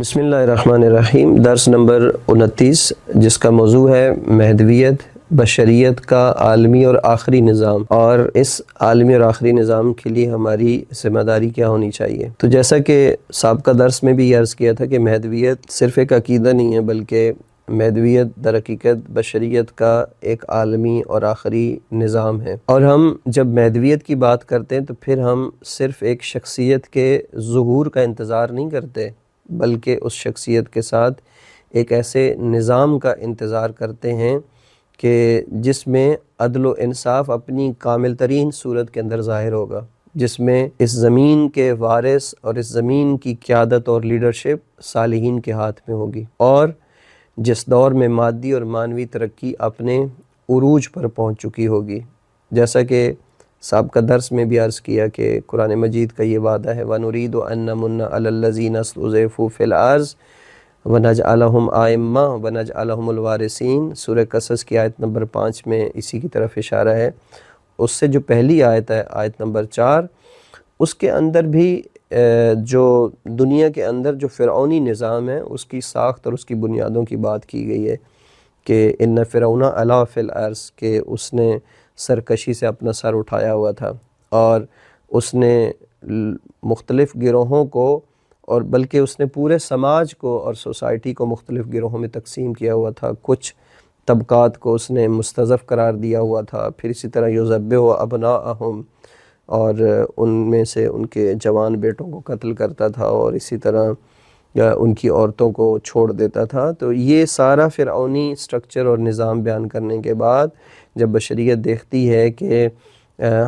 بسم اللہ الرحمن الرحیم۔ درس نمبر 29 جس کا موضوع ہے مہدویت، بشریت کا عالمی اور آخری نظام، اور اس عالمی اور آخری نظام کے لیے ہماری ذمہ داری کیا ہونی چاہیے۔ تو جیسا کہ سابقہ درس میں بھی یہ عرض کیا تھا کہ مہدویت صرف ایک عقیدہ نہیں ہے، بلکہ مہدویت در حقیقت بشریت کا ایک عالمی اور آخری نظام ہے۔ اور ہم جب مہدویت کی بات کرتے ہیں تو پھر ہم صرف ایک شخصیت کے ظہور کا انتظار نہیں کرتے، بلکہ اس شخصیت کے ساتھ ایک ایسے نظام کا انتظار کرتے ہیں کہ جس میں عدل و انصاف اپنی کامل ترین صورت کے اندر ظاہر ہوگا، جس میں اس زمین کے وارث اور اس زمین کی قیادت اور لیڈرشپ صالحین کے ہاتھ میں ہوگی، اور جس دور میں مادی اور معنوی ترقی اپنے عروج پر پہنچ چکی ہوگی۔ جیسا کہ سابقہ درس میں بھی عرض کیا کہ قرآن مجید کا یہ وعدہ ہے وَنُرِيدُ أَن نَّمُنَّ عَلَى الَّذِينَ اسْتُضْعِفُوا فِي الْأَرْضِ وَنَجْعَلَهُمْ أَئِمَّةً وَنَجْعَلَهُمُ الْوَارِثِينَ۔ سورہ قصص کی آیت نمبر 5 میں اسی کی طرف اشارہ ہے۔ اس سے جو پہلی آیت ہے، آیت نمبر 4، اس کے اندر بھی جو دنیا کے اندر جو فرعونی نظام ہے اس کی ساخت اور اس کی بنیادوں کی بات کی گئی ہے کہ ان فرعون علا فی الارض، کہ اس نے سرکشی سے اپنا سر اٹھایا ہوا تھا، اور اس نے مختلف گروہوں کو، اور بلکہ اس نے پورے سماج کو اور سوسائٹی کو مختلف گروہوں میں تقسیم کیا ہوا تھا۔ کچھ طبقات کو اس نے مستضعف قرار دیا ہوا تھا، پھر اسی طرح یذبح ابناءہم، اور ان میں سے ان کے جوان بیٹوں کو قتل کرتا تھا، اور اسی طرح ان کی عورتوں کو چھوڑ دیتا تھا۔ تو یہ سارا فرعونی سٹرکچر اور نظام بیان کرنے کے بعد جب بشریت دیکھتی ہے کہ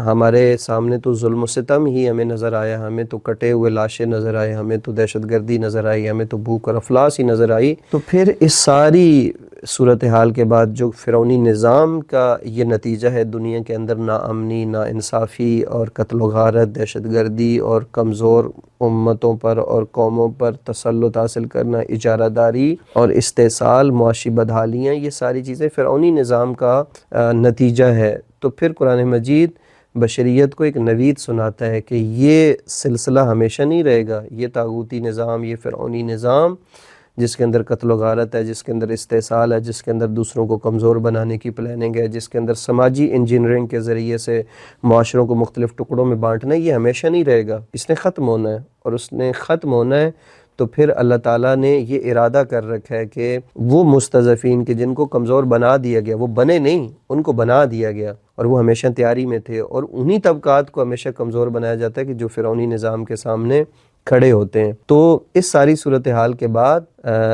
ہمارے سامنے تو ظلم و ستم ہی ہمیں نظر آیا، ہمیں تو کٹے ہوئے لاشیں نظر آئے، ہمیں تو دہشت گردی نظر آئی، ہمیں تو بھوک اور افلاس ہی نظر آئی، تو پھر اس ساری صورتحال کے بعد جو فرعونی نظام کا یہ نتیجہ ہے دنیا کے اندر ناامنی، ناانصافی اور قتل و غارت، دہشت گردی اور کمزور امتوں پر اور قوموں پر تسلط حاصل کرنا، اجارہ داری اور استحصال، معاشی بدحالیاں، یہ ساری چیزیں فرعونی نظام کا نتیجہ ہے۔ تو پھر قرآن مجید بشریت کو ایک نوید سناتا ہے کہ یہ سلسلہ ہمیشہ نہیں رہے گا، یہ طاغوتی نظام، یہ فرعونی نظام جس کے اندر قتل و غارت ہے، جس کے اندر استحصال ہے، جس کے اندر دوسروں کو کمزور بنانے کی پلاننگ ہے، جس کے اندر سماجی انجینئرنگ کے ذریعے سے معاشروں کو مختلف ٹکڑوں میں بانٹنا ہے، یہ ہمیشہ نہیں رہے گا، اس نے ختم ہونا ہے۔ اور اس نے ختم ہونا ہے تو پھر اللہ تعالیٰ نے یہ ارادہ کر رکھا ہے کہ وہ مستضعفین کے جن کو کمزور بنا دیا گیا، وہ بنے نہیں، ان کو بنا دیا گیا، اور وہ ہمیشہ تیاری میں تھے، اور انہی طبقات کو ہمیشہ کمزور بنایا جاتا ہے کہ جو فرعونی نظام کے سامنے کھڑے ہوتے ہیں۔ تو اس ساری صورتحال کے بعد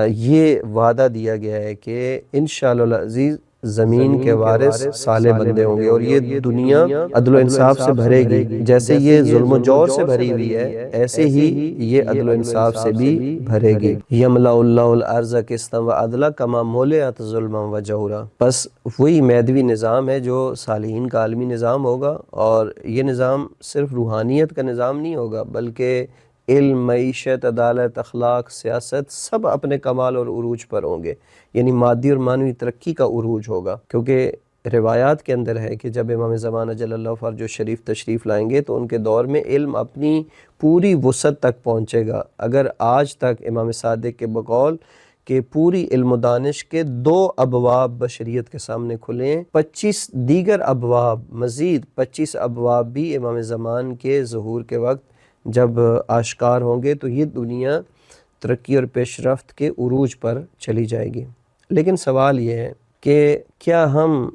یہ وعدہ دیا گیا ہے کہ انشاءاللہ العزیز زمین کے وارث صالح بندے ہوں گے، اور یہ دنیا عدل و انصاف سے بھرے گی۔ جیسے یہ ظلم و جور سے بھری ہوئی ہے، ایسے ہی یہ عدل و انصاف سے بھی بھرے گی۔ یملأ اللہ الارض قسطا وعدلا کما ملئت ظلما وجورا۔ بس وہی مہدوی نظام ہے جو صالحین کا عالمی نظام ہوگا، اور یہ نظام صرف روحانیت کا نظام نہیں ہوگا، بلکہ علم، معیشت، عدالت، اخلاق، سیاست، سب اپنے کمال اور عروج پر ہوں گے، یعنی مادی اور معنوی ترقی کا عروج ہوگا۔ کیونکہ روایات کے اندر ہے کہ جب امام زمان اجل اللہ فرجہ شریف تشریف لائیں گے تو ان کے دور میں علم اپنی پوری وسعت تک پہنچے گا۔ اگر آج تک امام صادق کے بقول کہ پوری علم و دانش کے 2 ابواب بشریت کے سامنے کھلے ہیں، 25 دیگر ابواب، مزید 25 ابواب بھی امام زمان کے ظہور کے وقت جب آشکار ہوں گے تو یہ دنیا ترقی اور پیش رفت کے عروج پر چلی جائے گی۔ لیکن سوال یہ ہے کہ کیا ہم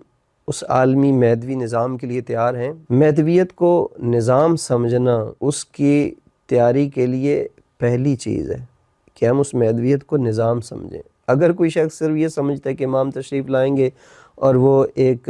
اس عالمی مہدوی نظام کے لیے تیار ہیں؟ مہدویت کو نظام سمجھنا اس کی تیاری کے لیے پہلی چیز ہے کہ ہم اس مہدویت کو نظام سمجھیں۔ اگر کوئی شخص صرف یہ سمجھتا ہے کہ امام تشریف لائیں گے اور وہ ایک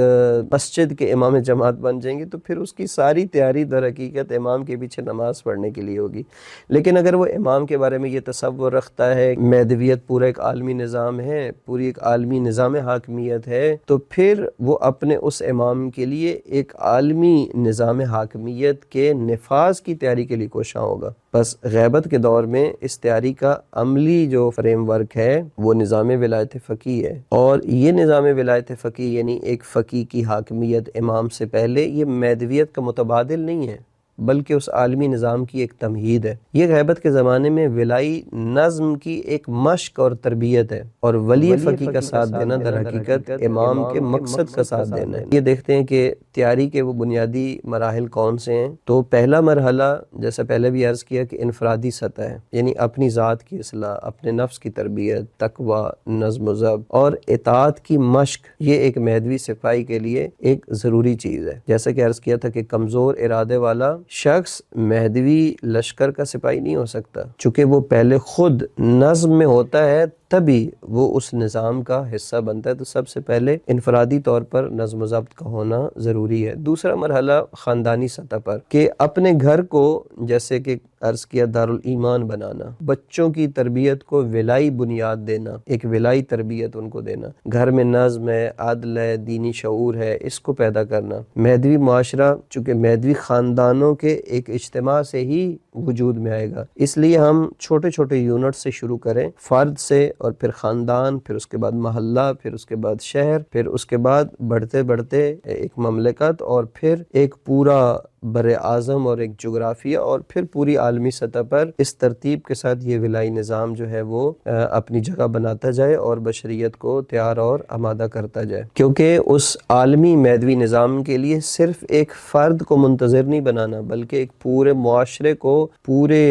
مسجد کے امام جماعت بن جائیں گے تو پھر اس کی ساری تیاری در حقیقت امام کے پیچھے نماز پڑھنے کے لیے ہوگی۔ لیکن اگر وہ امام کے بارے میں یہ تصور رکھتا ہے مہدویت پورا ایک عالمی نظام ہے، پوری ایک عالمی نظام حاکمیت ہے، تو پھر وہ اپنے اس امام کے لیے ایک عالمی نظام حاکمیت کے نفاذ کی تیاری کے لیے کوشاں ہوگا۔ بس غیبت کے دور میں اس تیاری کا عملی جو فریم ورک ہے وہ نظام ولایت فقیہ ہے، اور یہ نظام ولایت فقیہ یعنی ایک فقیہ کی حاکمیت امام سے پہلے، یہ مہدویت کا متبادل نہیں ہے۔ بلکہ اس عالمی نظام کی ایک تمہید ہے۔ یہ غیبت کے زمانے میں ولائی نظم کی ایک مشق اور تربیت ہے، اور ولی فقی کا ساتھ دینا در حقیقت امام کے مقصد کا ساتھ دینا ہے۔ یہ دیکھتے ہیں کہ تیاری کے وہ بنیادی مراحل کون سے ہیں۔ تو پہلا مرحلہ جیسا پہلے بھی عرض کیا کہ انفرادی سطح ہے، یعنی اپنی ذات کی اصلاح، اپنے نفس کی تربیت، تقوی، نظم و ضبط اور اطاعت کی مشق، یہ ایک مہدوی سپاہی کے لیے ایک ضروری چیز ہے۔ جیسا کہ عرض کیا تھا کہ کمزور ارادے والا شخص مہدوی لشکر کا سپاہی نہیں ہو سکتا، چونکہ وہ پہلے خود نظم میں ہوتا ہے تبھی وہ اس نظام کا حصہ بنتا ہے۔ تو سب سے پہلے انفرادی طور پر نظم و ضبط کا ہونا ضروری ہے۔ دوسرا مرحلہ خاندانی سطح پر، کہ اپنے گھر کو جیسے کہ عرض کیا دارالایمان بنانا، بچوں کی تربیت کو ولائی بنیاد دینا، ایک ولائی تربیت ان کو دینا، گھر میں نظم ہے، عدل ہے، دینی شعور ہے، اس کو پیدا کرنا۔ مہدوی معاشرہ چونکہ مہدوی خاندانوں کے ایک اجتماع سے ہی وجود میں آئے گا، اس لیے ہم چھوٹے چھوٹے یونٹ سے شروع کریں، فرد سے، اور پھر خاندان، پھر اس کے بعد محلہ، پھر اس کے بعد شہر، پھر اس کے بعد بڑھتے بڑھتے ایک مملکت، اور پھر ایک پورا بر اعظم اور ایک جغرافیہ، اور پھر پوری عالمی سطح پر اس ترتیب کے ساتھ یہ ولائی نظام جو ہے وہ اپنی جگہ بناتا جائے اور بشریت کو تیار اور آمادہ کرتا جائے۔ کیونکہ اس عالمی مہدوی نظام کے لیے صرف ایک فرد کو منتظر نہیں بنانا، بلکہ ایک پورے معاشرے کو، پورے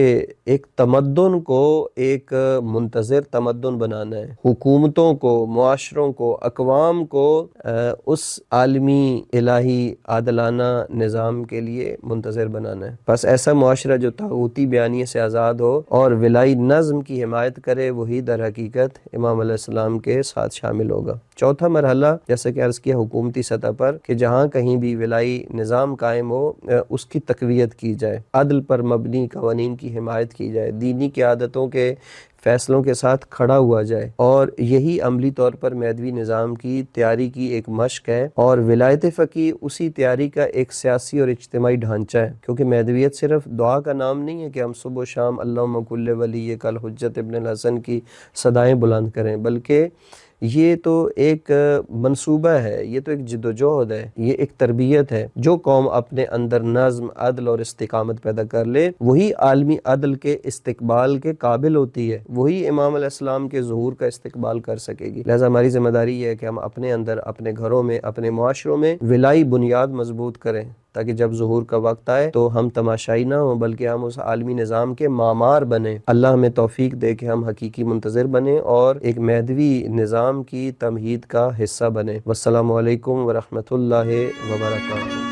ایک تمدن کو ایک منتظر تمدن بنانا ہے، حکومتوں کو، معاشروں کو، اقوام کو اس عالمی الہی عادلانہ نظام کے لیے منتظر بنانا ہے۔ بس ایسا معاشرہ جو طاغوتی بیانیے سے آزاد ہو اور ولائی نظم کی حمایت کرے، وہی در حقیقت امام علیہ السلام کے ساتھ شامل ہوگا۔ چوتھا مرحلہ جیسا کہ عرض کیا حکومتی سطح پر، کہ جہاں کہیں بھی ولائی نظام قائم ہو اس کی تقویت کی جائے، عدل پر مبنی قوانین کی حمایت کی جائے، دینی قیادتوں کے فیصلوں کے ساتھ کھڑا ہوا جائے، اور یہی عملی طور پر مہدوی نظام کی تیاری کی ایک مشق ہے، اور ولایت فقی اسی تیاری کا ایک سیاسی اور اجتماعی ڈھانچہ ہے۔ کیونکہ مہدویت صرف دعا کا نام نہیں ہے کہ ہم صبح و شام اللہم کل ولیک الحجۃ ابن الحسن کی صدائیں بلند کریں، بلکہ یہ تو ایک منصوبہ ہے، یہ تو ایک جد و جہد ہے، یہ ایک تربیت ہے۔ جو قوم اپنے اندر نظم، عدل اور استقامت پیدا کر لے، وہی عالمی عدل کے استقبال کے قابل ہوتی ہے، وہی امام علیہ السلام کے ظہور کا استقبال کر سکے گی۔ لہٰذا ہماری ذمہ داری یہ ہے کہ ہم اپنے اندر، اپنے گھروں میں، اپنے معاشروں میں ولائی بنیاد مضبوط کریں، تاکہ جب ظہور کا وقت آئے تو ہم تماشائی نہ ہوں، بلکہ ہم اس عالمی نظام کے معمار بنیں۔ اللہ ہمیں توفیق دے کہ ہم حقیقی منتظر بنیں اور ایک مہدوی نظام کی تمہید کا حصہ بنیں۔ والسلام علیکم ورحمۃ اللہ وبرکاتہ۔